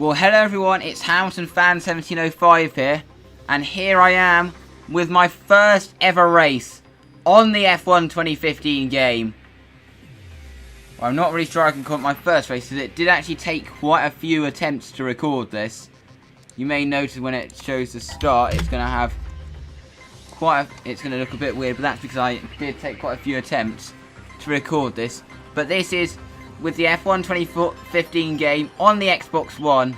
Well, hello everyone, it's Hamilton Fan 1705 here, and here I am with my first ever race on the F1 2015 game. Well, I'm not really sure I can call it my first race, because it did actually take quite a few attempts to record this. You may notice when it shows the start, it's going to have it's going to look a bit weird, but that's because I did take quite a few attempts to record this. But this is with the F1 2015 game on the Xbox One,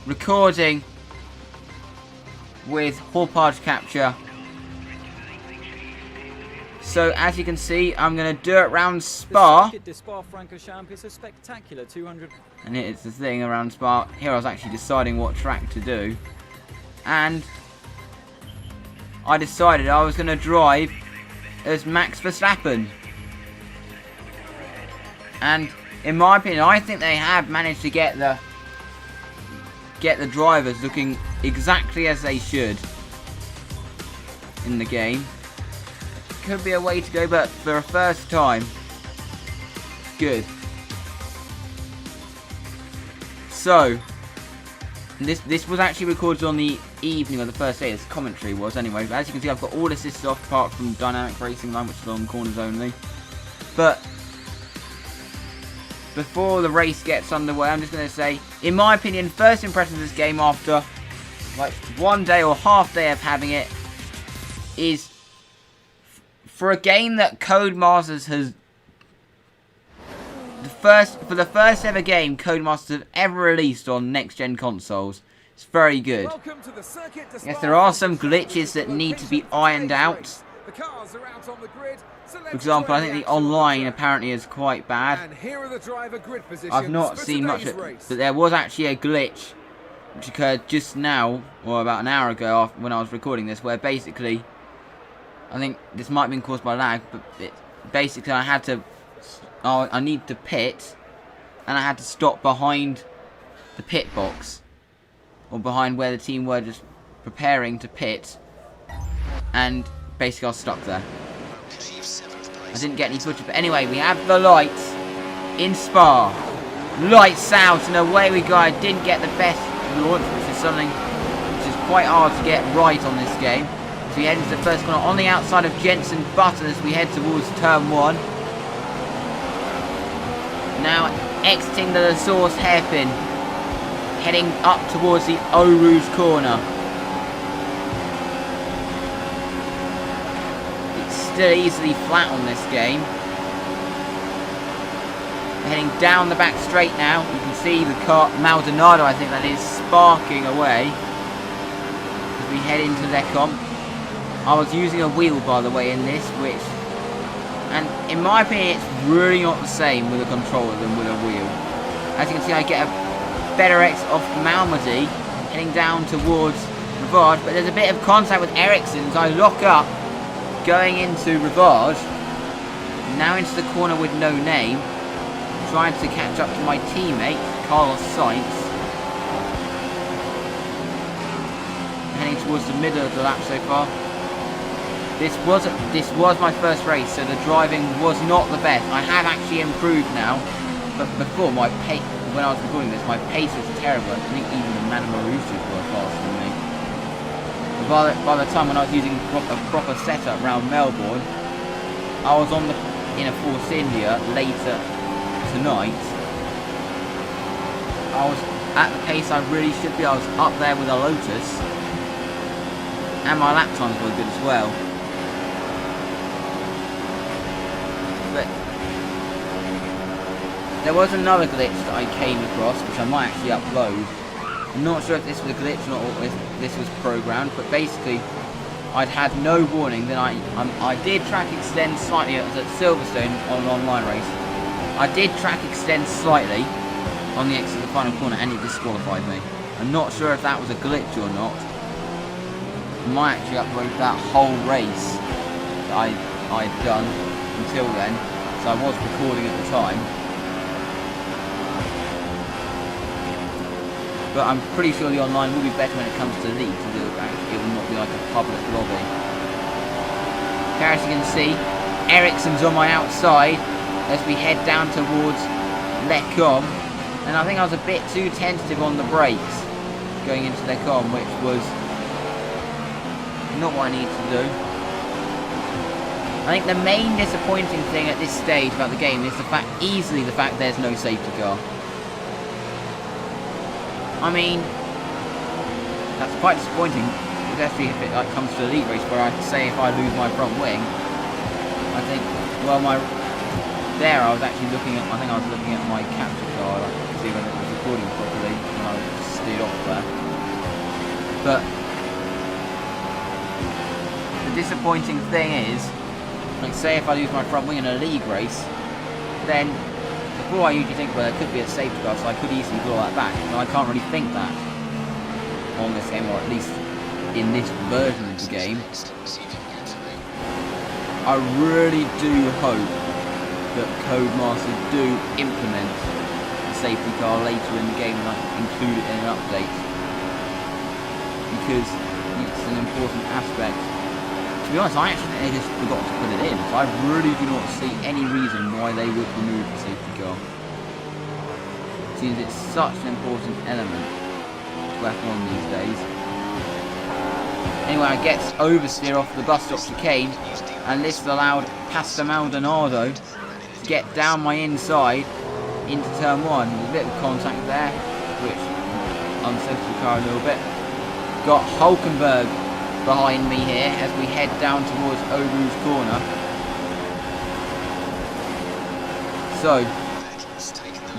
recording with Hauppauge capture. So as you can see, I'm going to do it around Spa. And it's the thing around Spa. Here I was actually deciding what track to do. And I decided I was going to drive as Max Verstappen. And in my opinion, I think they have managed to get the drivers looking exactly as they should in the game. Could be a way to go, but for a first time, good. So this was actually recorded on the evening of the first day. This commentary was anyway. But as you can see, I've got all assists off apart from Dynamic Racing Line, which is on corners only. But before the race gets underway, I'm just going to say, in my opinion, first impressions of this game after like one day or half day of having it is, for a game that Codemasters has, for the first ever game Codemasters have ever released on next gen consoles, it's very good. Yes, there are some glitches that need to be ironed out. For example, I think the online apparently is quite bad. I've not seen much of it, but there was actually a glitch which occurred just now, or about an hour ago when I was recording this, where basically, I think this might have been caused by lag, but basically I need to pit, and I had to stop behind the pit box, or behind where the team were just preparing to pit, and basically I was stuck there. I didn't get any footage, but anyway, we have the lights in Spa. Lights out, and away we go. I didn't get the best launch, which is something which is quite hard to get right on this game. So we head into the first corner on the outside of Jenson Button as we head towards turn 1. Now exiting the La Source hairpin, heading up towards the Eau Rouge corner. Still easily flat on this game. Heading down the back straight now. You can see the car, Maldonado I think that is, sparking away as we head into Lecombe. I was using a wheel, by the way, in this, and in my opinion it's really not the same with a controller than with a wheel. As you can see, I get a better exit off Malmedy, heading down towards Rivard, but there's a bit of contact with Ericsson as I lock up going into Rivard, now into the corner with no name, trying to catch up to my teammate, Carlos Sainz. Heading towards the middle of the lap so far. This was my first race, so the driving was not the best. I have actually improved now, but before when I was recording this, my pace was terrible. I think even the Manuel Roosters were faster than me. By the time when I was using a proper setup around Melbourne, I was in a Force India later tonight. I was at the pace I really should be. I was up there with a Lotus, and my lap times were good as well. But there was another glitch that I came across, which I might actually upload. I'm not sure if this was a glitch or not, or if this was programmed, but basically I'd had no warning. Then I did track extend slightly. It was at Silverstone on an online race. I did track extend slightly on the exit of the final corner, and it disqualified me. I'm not sure if that was a glitch or not. I might actually upload that whole race that I'd done until then, so I was recording at the time. But I'm pretty sure the online will be better when it comes to leagues, as it will not be like a public lobby. Here, as you can see, Ericsson's on my outside as we head down towards Lecombe. And I think I was a bit too tentative on the brakes going into their con, which was not what I needed to do. I think the main disappointing thing at this stage about the game is easily the fact there's no safety car. I mean, that's quite disappointing, especially if it comes to the elite race, where I say if I lose my front wing, I think, well, there I was actually looking at, my capture card, I could see when it was recording properly, and I just steered off there. But the disappointing thing is, like, say if I lose my front wing in a league race, then before I usually think, well, there could be a safety car, so I could easily blow that back, and I can't really think that on this game, or at least in this version of the game. I really do hope that Codemasters do implement the safety car later in the game and include it in an update, because it's an important aspect. To be honest, I actually think they just forgot to put it in, so I really do not see any reason why they would remove the safety car. It seems it's such an important element to F1 these days. Anyway, I get oversteer off the bus stop chicane, and this allowed Pastor Maldonado to get down my inside into turn 1. There's a bit of contact there, which unsettled the car a little bit. Got Hulkenberg behind me here as we head down towards Oru's corner. So,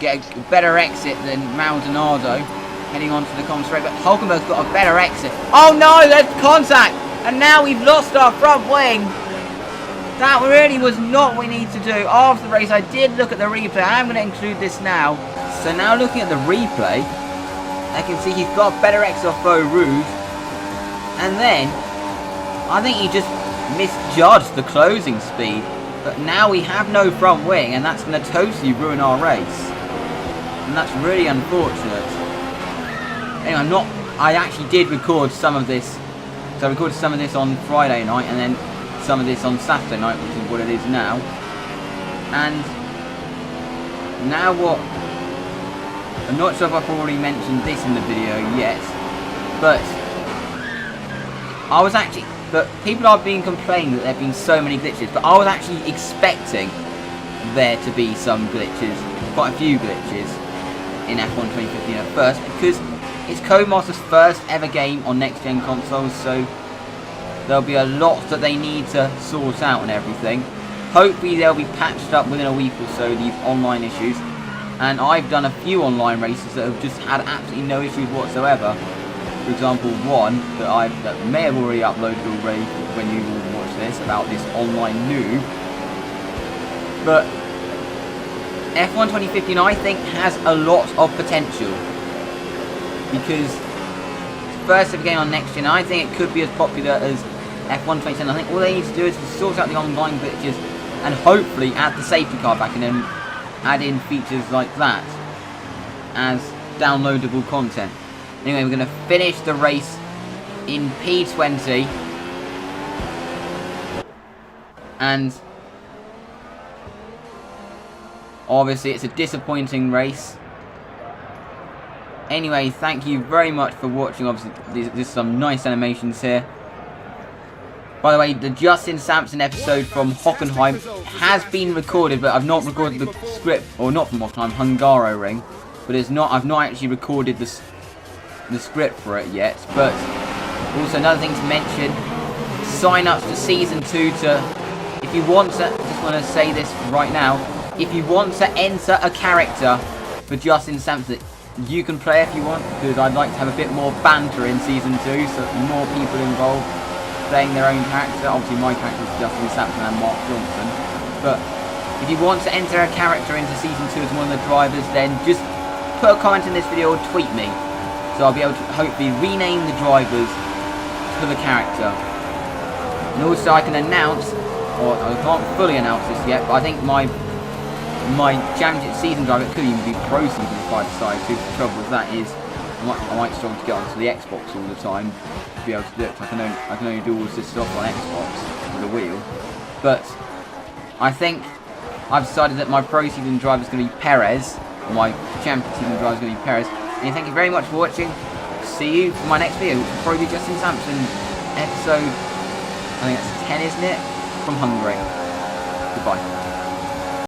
get a better exit than Maldonado heading onto the common straight, but Hulkenberg's got a better exit. Oh no, there's contact! And now we've lost our front wing! That really was not what we need to do. After the race, I did look at the replay. I am going to include this now. So now looking at the replay, I can see he's got a better exit off Eau Rouge. And then, I think he just misjudged the closing speed. But now we have no front wing, and that's going to totally ruin our race. And that's really unfortunate. Anyway, I actually did record some of this. So I recorded some of this on Friday night, and then some of this on Saturday night, which is what it is now. And now what? I'm not sure if I've already mentioned this in the video yet, but people have been complaining that there have been so many glitches, but I was actually expecting there to be some glitches, quite a few glitches in F1 2015 at first, because it's Codemasters' first ever game on next-gen consoles, so there'll be a lot that they need to sort out and everything. Hopefully they'll be patched up within a week or so, these online issues. And I've done a few online races that have just had absolutely no issues whatsoever. For example, one that may have already uploaded already when you will watch this, about this online noob. But F1 2015, I think, has a lot of potential. Because first ever game on next gen, I think it could be as popular as F1 2010. I think all they need to do is to sort out the online glitches and hopefully add the safety car back and then add in features like that as downloadable content. Anyway, we're going to finish the race in P20, and obviously it's a disappointing race. Anyway, thank you very much for watching. Obviously, there's some nice animations here. By the way, the Justin Sampson episode from Hockenheim has been recorded, but I've not recorded the script, or not from Hockenheim, Hungaroring. But I've not actually recorded the script for it yet. But also another thing to mention: sign up to Season 2 if you want to. Just want to say this right now: if you want to enter a character for Justin Sampson, you can play if you want, because I'd like to have a bit more banter in Season 2, so more people involved playing their own character. Obviously my character is Justin Sampson and Mark Johnson, but if you want to enter a character into Season 2 as one of the drivers, then just put a comment in this video or tweet me, so I'll be able to hopefully rename the drivers to the character. And also I can announce, or I can't fully announce this yet, but I think my championship season driver, it could even be pro season if I decide to. The trouble with that is I might struggle to get onto the Xbox all the time to be able to do it. I can only do all this stuff on Xbox with a wheel. But I think I've decided that my pro season driver is going to be Perez, My championship team driver is going to be Perez. And thank you very much for watching. See you for my next video, which will probably be Justin Sampson episode, I think that's 10, isn't it? From Hungary. Goodbye.